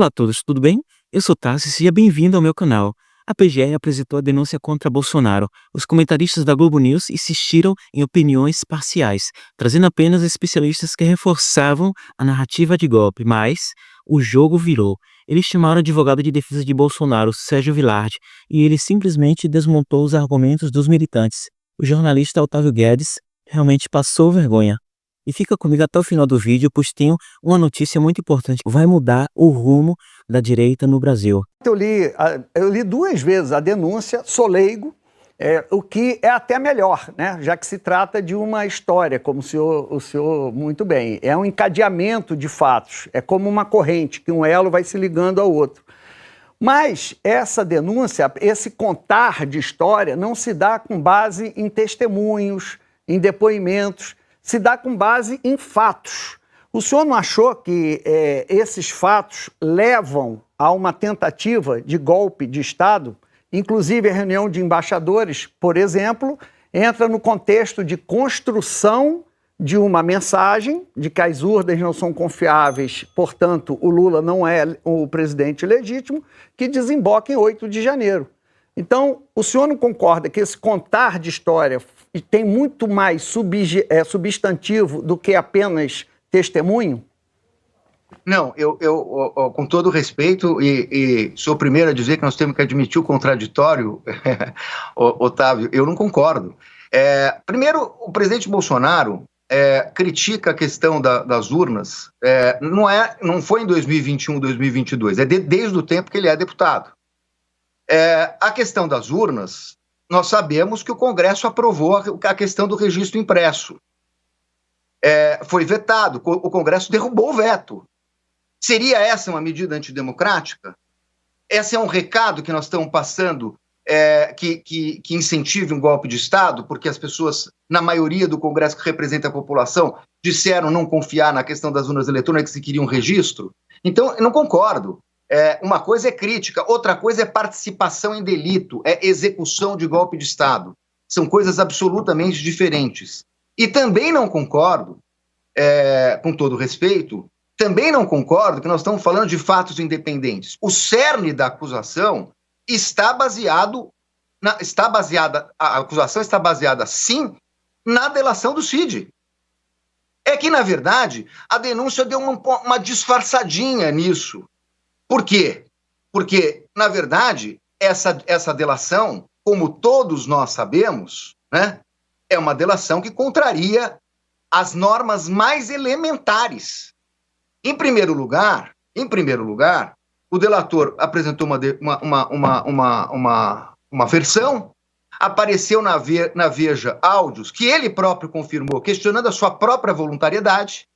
Olá a todos, tudo bem? Eu sou Tassi e seja bem-vindo ao meu canal. A PGR apresentou a denúncia contra Bolsonaro. Os comentaristas da Globo News insistiram em opiniões parciais, trazendo apenas especialistas que reforçavam a narrativa de golpe, mas o jogo virou. Eles chamaram o advogado de defesa de Bolsonaro, Sérgio Vilardi, e ele simplesmente desmontou os argumentos dos militantes. O jornalista Otávio Guedes realmente passou vergonha. E fica comigo até o final do vídeo, pois tenho uma notícia muito importante. Vai mudar o rumo da direita no Brasil. Eu li 2 vezes a denúncia, sou leigo, o que é até melhor, né? Já que se trata de uma história, como o senhor muito bem. É um encadeamento de fatos, é como uma corrente, que um elo vai se ligando ao outro. Mas essa denúncia, esse contar de história, não se dá com base em testemunhos, em depoimentos, se dá com base em fatos. O senhor não achou que esses fatos levam a uma tentativa de golpe de Estado? Inclusive a reunião de embaixadores, por exemplo, entra no contexto de construção de uma mensagem de que as urnas não são confiáveis, portanto o Lula não é o presidente legítimo, que desemboca em 8 de janeiro. Então, o senhor não concorda que esse contar de história tem muito mais substantivo do que apenas testemunho? Não, eu com todo respeito, e sou o primeiro a dizer que nós temos que admitir o contraditório, Otávio, eu não concordo. Primeiro, o presidente Bolsonaro critica a questão das urnas, não foi em 2021, 2022, desde o tempo que ele é deputado. A questão das urnas, nós sabemos que o Congresso aprovou a questão do registro impresso. Foi vetado, o Congresso derrubou o veto. Seria essa uma medida antidemocrática? Esse é um recado que nós estamos passando, que incentive um golpe de Estado, porque as pessoas, na maioria do Congresso que representa a população, disseram não confiar na questão das urnas eletrônicas e queriam registro? Então, eu não concordo. Uma coisa é crítica, outra coisa é participação em delito, é execução de golpe de Estado. São coisas absolutamente diferentes. E também não concordo, com todo respeito, também não concordo que nós estamos falando de fatos independentes. O cerne da acusação a acusação está baseada, sim, na delação do Cid. É que, na verdade, a denúncia deu uma disfarçadinha nisso. Por quê? Porque, na verdade, essa delação, como todos nós sabemos, né, é uma delação que contraria as normas mais elementares. Em primeiro lugar, o delator apresentou uma versão, apareceu na Veja áudios que ele próprio confirmou, questionando a sua própria voluntariedade.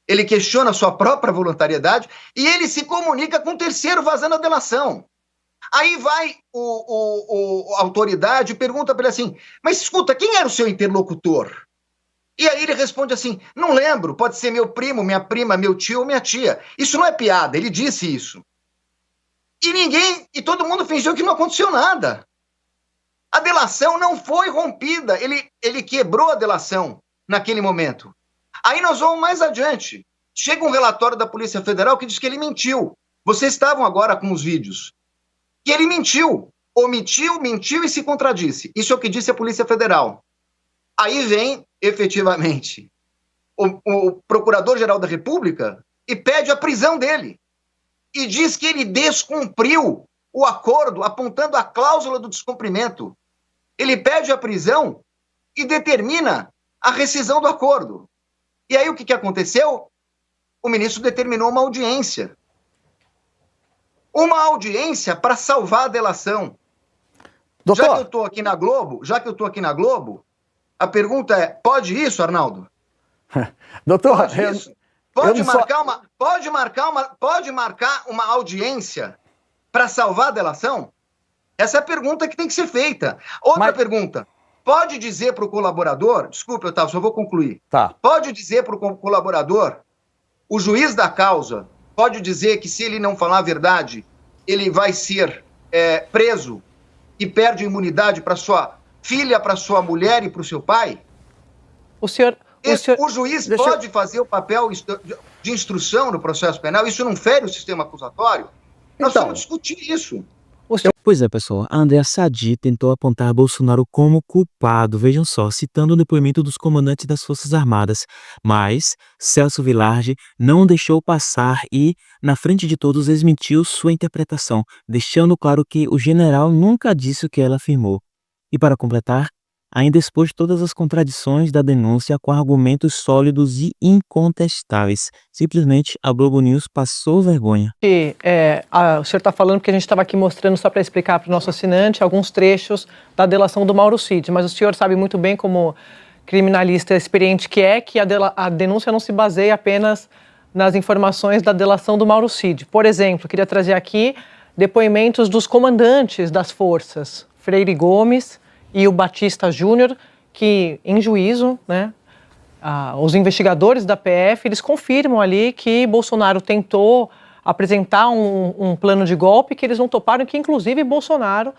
Ele questiona a sua própria voluntariedade e ele se comunica com o terceiro vazando a delação. Aí vai a autoridade e pergunta para ele assim, mas escuta, quem era o seu interlocutor? E aí ele responde assim, não lembro, pode ser meu primo, minha prima, meu tio ou minha tia. Isso não é piada, ele disse isso. E todo mundo fingiu que não aconteceu nada. A delação não foi rompida, ele quebrou a delação naquele momento. Aí nós vamos mais adiante. Chega um relatório da Polícia Federal que diz que ele mentiu. Vocês estavam agora com os vídeos. Que ele mentiu. Mentiu e se contradisse. Isso é o que disse a Polícia Federal. Aí vem, efetivamente, o Procurador-Geral da República e pede a prisão dele. E diz que ele descumpriu o acordo, apontando a cláusula do descumprimento. Ele pede a prisão e determina a rescisão do acordo. E aí o que aconteceu? O ministro determinou uma audiência. Uma audiência para salvar a delação. Doutor. Já que eu estou aqui na Globo, a pergunta é, pode isso, Arnaldo? Doutor, pode isso? Pode marcar uma audiência para salvar a delação? Essa é a pergunta que tem que ser feita. Outra pergunta. Pode dizer para o colaborador, desculpe, Otávio, só vou concluir. Tá. Pode dizer para o colaborador, o juiz da causa, pode dizer que se ele não falar a verdade, ele vai ser preso e perde a imunidade para sua filha, para sua mulher e para o seu pai? O senhor O juiz pode fazer o papel de instrução no processo penal? Isso não fere o sistema acusatório? Nós vamos discutir isso. Pois é, pessoal, a Andréa Sadi tentou apontar Bolsonaro como culpado, vejam só, citando o depoimento dos comandantes das Forças Armadas. Mas Celso Vilardi não deixou passar e, na frente de todos, desmentiu sua interpretação, deixando claro que o general nunca disse o que ela afirmou. E para completar, ainda expôs todas as contradições da denúncia com argumentos sólidos e incontestáveis. Simplesmente, a Globo News passou vergonha. O senhor está falando porque a gente estava aqui mostrando, só para explicar para o nosso assinante, alguns trechos da delação do Mauro Cid. Mas o senhor sabe muito bem, como criminalista experiente que a denúncia não se baseia apenas nas informações da delação do Mauro Cid. Por exemplo, queria trazer aqui depoimentos dos comandantes das forças, Freire Gomes e o Batista Júnior, que em juízo, né, os investigadores da PF, eles confirmam ali que Bolsonaro tentou apresentar um plano de golpe, que eles não toparam, que inclusive Bolsonaro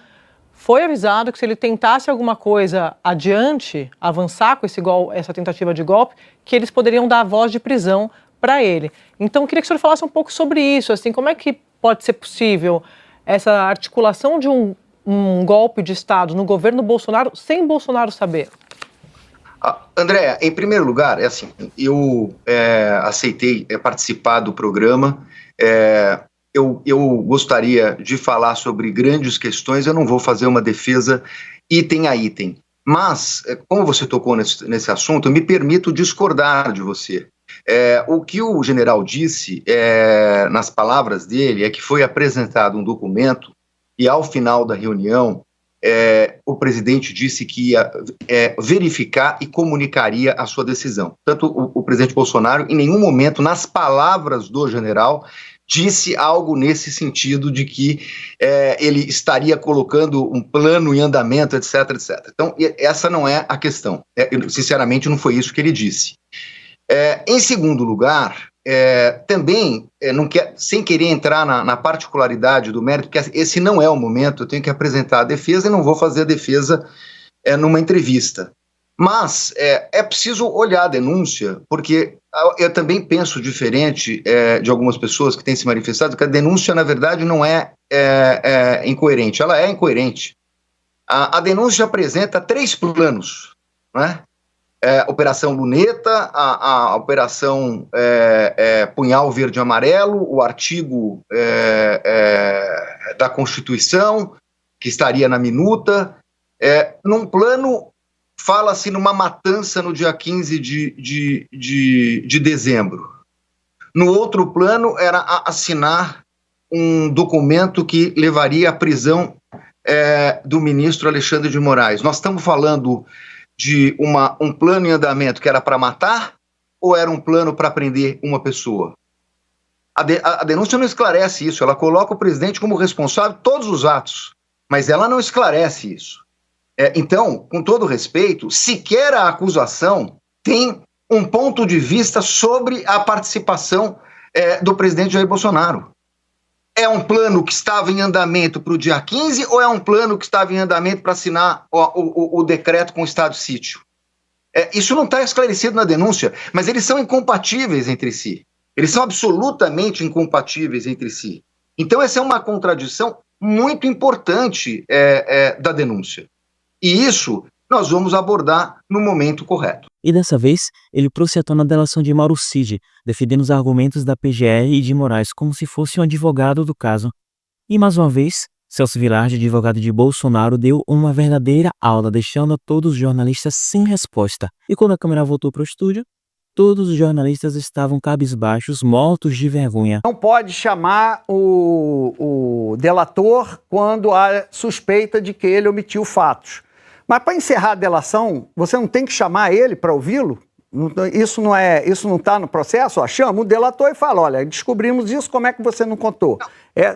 foi avisado que se ele tentasse alguma coisa adiante, avançar com essa tentativa de golpe, que eles poderiam dar a voz de prisão para ele. Então, eu queria que o senhor falasse um pouco sobre isso, assim, como é que pode ser possível essa articulação de um golpe de Estado no governo Bolsonaro sem Bolsonaro saber? Andréa, em primeiro lugar, eu aceitei participar do programa. Eu gostaria de falar sobre grandes questões, eu não vou fazer uma defesa item a item. Mas, como você tocou nesse assunto, eu me permito discordar de você. O que o general disse, nas palavras dele, é que foi apresentado um documento e, ao final da reunião, o presidente disse que ia verificar e comunicaria a sua decisão. Tanto o presidente Bolsonaro, em nenhum momento, nas palavras do general, disse algo nesse sentido de que ele estaria colocando um plano em andamento, etc, etc. Então, essa não é a questão. Sinceramente, não foi isso que ele disse. Em segundo lugar, também, sem querer entrar na particularidade do mérito, porque esse não é o momento, eu tenho que apresentar a defesa e não vou fazer a defesa numa entrevista. Mas é preciso olhar a denúncia, porque eu também penso diferente de algumas pessoas que têm se manifestado, que a denúncia, na verdade, não é incoerente. Ela é incoerente. A denúncia apresenta 3 planos, né? Operação Luneta, a Operação Punhal Verde e Amarelo, o artigo da Constituição, que estaria na minuta. Num plano, fala-se numa matança no dia 15 de dezembro. No outro plano, era assinar um documento que levaria à prisão do ministro Alexandre de Moraes. Nós estamos falando de um plano em andamento que era para matar ou era um plano para prender uma pessoa? A denúncia não esclarece isso, ela coloca o presidente como responsável de todos os atos, mas ela não esclarece isso. Então, com todo respeito, sequer a acusação tem um ponto de vista sobre a participação do presidente Jair Bolsonaro. É um plano que estava em andamento para o dia 15 ou é um plano que estava em andamento para assinar o decreto com o estado de sítio? Isso não está esclarecido na denúncia, mas eles são incompatíveis entre si. Eles são absolutamente incompatíveis entre si. Então essa é uma contradição muito importante da denúncia. E isso nós vamos abordar no momento correto. E dessa vez, ele trouxe à tona a delação de Mauro Cid, defendendo os argumentos da PGR e de Moraes como se fosse um advogado do caso. E mais uma vez, Celso Vilardi, advogado de Bolsonaro, deu uma verdadeira aula, deixando a todos os jornalistas sem resposta. E quando a câmera voltou para o estúdio, todos os jornalistas estavam cabisbaixos, mortos de vergonha. Não pode chamar o delator quando há suspeita de que ele omitiu fatos. Mas para encerrar a delação, você não tem que chamar ele para ouvi-lo? Isso não está no processo? Chama o delator e fala, olha, descobrimos isso, como é que você não contou?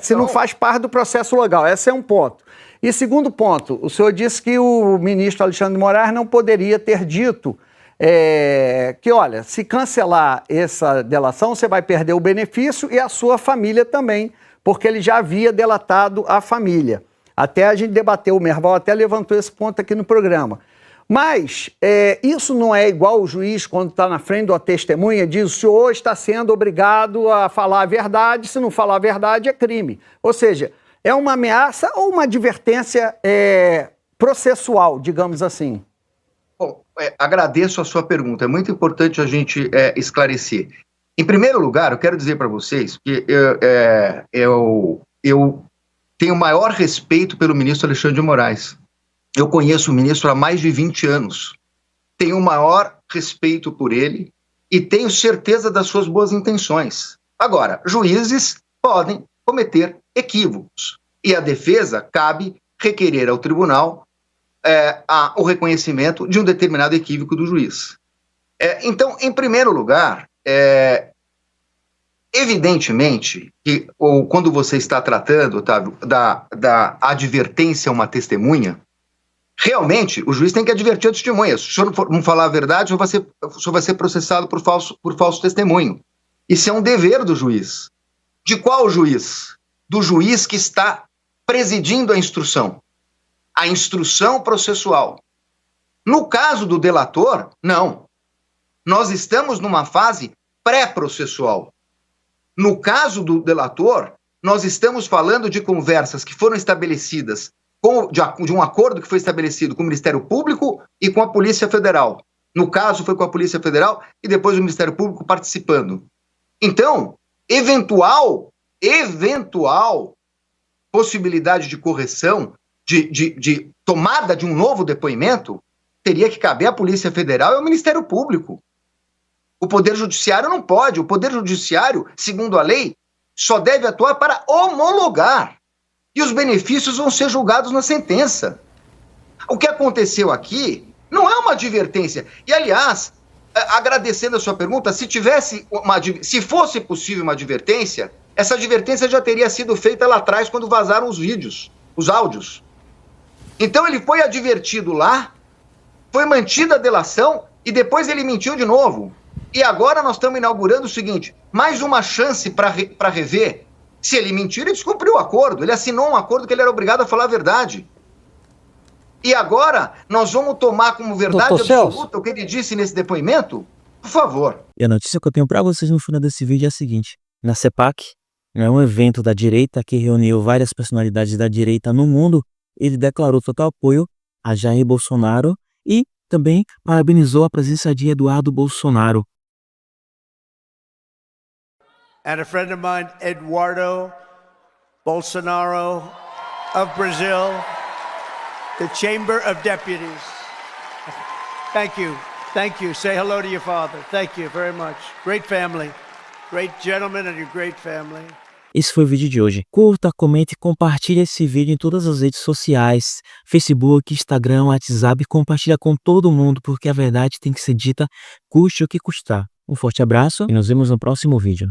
Se não faz parte do processo legal, esse é um ponto. E segundo ponto, o senhor disse que o ministro Alexandre de Moraes não poderia ter dito que, olha, se cancelar essa delação, você vai perder o benefício e a sua família também, porque ele já havia delatado a família. Até a gente debateu, o Merval até levantou esse ponto aqui no programa. Mas isso não é igual o juiz, quando está na frente da testemunha, diz: o senhor está sendo obrigado a falar a verdade, se não falar a verdade é crime. Ou seja, é uma ameaça ou uma advertência processual, digamos assim? Bom, agradeço a sua pergunta. É muito importante a gente esclarecer. Em primeiro lugar, eu quero dizer para vocês que eu tenho o maior respeito pelo ministro Alexandre de Moraes. Eu conheço o ministro há mais de 20 anos. Tenho o maior respeito por ele e tenho certeza das suas boas intenções. Agora, juízes podem cometer equívocos e a defesa cabe requerer ao tribunal o reconhecimento de um determinado equívoco do juiz. Então, em primeiro lugar, evidentemente que quando você está tratando, Otávio, da advertência a uma testemunha, realmente o juiz tem que advertir a testemunha. Se o senhor não falar a verdade, o senhor vai ser processado por falso testemunho. Isso é um dever do juiz. De qual juiz? Do juiz que está presidindo a instrução processual. No caso do delator, não. Nós estamos numa fase pré-processual. No caso do delator, nós estamos falando de conversas que foram estabelecidas de um acordo que foi estabelecido com o Ministério Público e com a Polícia Federal. No caso, foi com a Polícia Federal e depois o Ministério Público participando. Então, eventual possibilidade de correção, de tomada de um novo depoimento, teria que caber à Polícia Federal e ao Ministério Público. O Poder Judiciário não pode. O Poder Judiciário, segundo a lei, só deve atuar para homologar. E os benefícios vão ser julgados na sentença. O que aconteceu aqui não é uma advertência. E, aliás, agradecendo a sua pergunta, se fosse possível uma advertência, essa advertência já teria sido feita lá atrás, quando vazaram os vídeos, os áudios. Então ele foi advertido lá, foi mantida a delação e depois ele mentiu de novo. E agora nós estamos inaugurando o seguinte: mais uma chance para rever. Se ele mentir, ele descumpriu o acordo. Ele assinou um acordo que ele era obrigado a falar a verdade. E agora nós vamos tomar como verdade absoluta o que ele disse nesse depoimento? Por favor. E a notícia que eu tenho para vocês no final desse vídeo é a seguinte: na CEPAC, é um evento da direita que reuniu várias personalidades da direita no mundo, ele declarou total apoio a Jair Bolsonaro e também parabenizou a presença de Eduardo Bolsonaro. And a friend of mine, Eduardo Bolsonaro of Brazil, the Chamber of Deputies. Thank you. Thank you. Say hello to your father. Thank you very much. Great family. Great gentleman and your great family. Esse foi o vídeo de hoje. Curta, comente e compartilhe esse vídeo em todas as redes sociais, Facebook, Instagram, WhatsApp, compartilha com todo mundo, porque a verdade tem que ser dita, custe o que custar. Um forte abraço e nos vemos no próximo vídeo.